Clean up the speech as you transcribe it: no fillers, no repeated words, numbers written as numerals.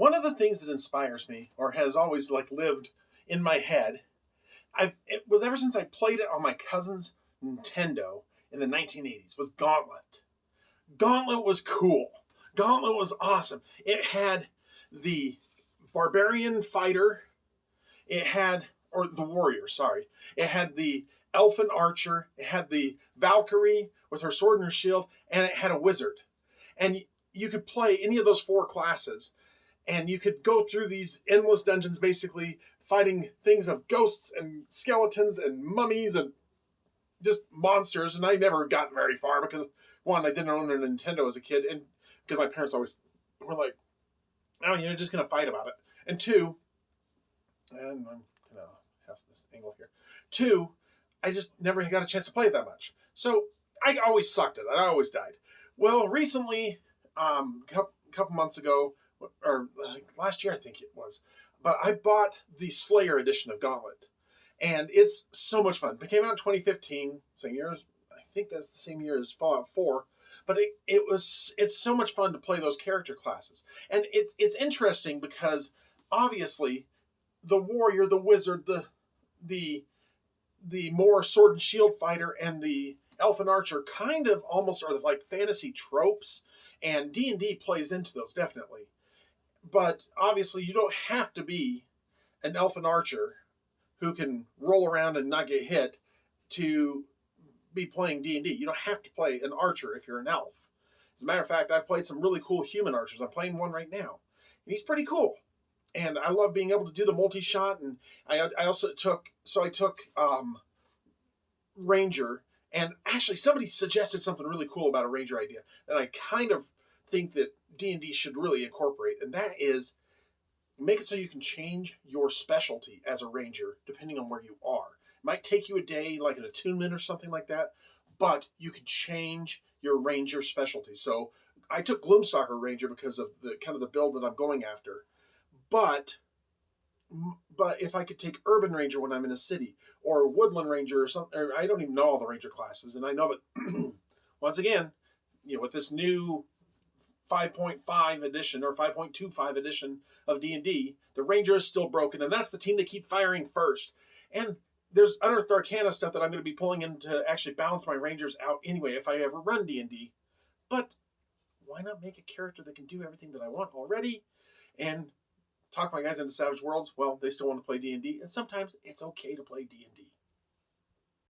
One of the things that inspires me, or has always like lived in my head, it was ever since I played it on my cousin's Nintendo in the 1980s, was Gauntlet. Gauntlet was cool. Gauntlet was awesome. It had the barbarian fighter. It had, or the warrior, sorry. It had the elfin archer. It had the Valkyrie with her sword and her shield, and it had a wizard. And you could play any of those four classes, and you could go through these endless dungeons, basically fighting things of ghosts and skeletons and mummies and just monsters. And I never got very far because, one, I didn't own a Nintendo as a kid, and because my parents always were like, "Oh, you're just gonna fight about it." And two, and I'm gonna have this angle here. Two, I just never got a chance to play it that much, so I always sucked at it. I always died. Well, recently, a couple months ago, or last year I think it was, but I bought the Slayer edition of Gauntlet, and it's so much fun. It came out in 2015, same year as, I think that's the same year as Fallout 4. But it's so much fun to play those character classes, and it's interesting because obviously the warrior, the wizard, the more sword and shield fighter, and the elfin archer kind of almost are like fantasy tropes, and D&D plays into those definitely. But obviously you don't have to be an elfin archer who can roll around and not get hit to be playing D&D. You don't have to play an archer if you're an elf. As a matter of fact, I've played some really cool human archers. I'm playing one right now, and he's pretty cool. And I love being able to do the multi-shot. And I also took Ranger. And actually, somebody suggested something really cool about a Ranger idea that I kind of think that D&D should really incorporate, and that is make it so you can change your specialty as a Ranger depending on where you are. It might take you a day, like an attunement or something like that, but you can change your Ranger specialty. So I took Gloomstalker Ranger because of the kind of the build that I'm going after. But if I could take Urban Ranger when I'm in a city, or Woodland Ranger, or something, or I don't even know all the Ranger classes, and I know that once again, with this new 5.5 edition or 5.25 edition of D&D, the Ranger is still broken, and that's the team they keep firing first. And there's Unearthed Arcana stuff that I'm going to be pulling in to actually balance my Rangers out anyway if I ever run D&D. But why not make a character that can do everything that I want already and talk my guys into Savage Worlds? Well, they still want to play D&D, and sometimes it's okay to play D&D.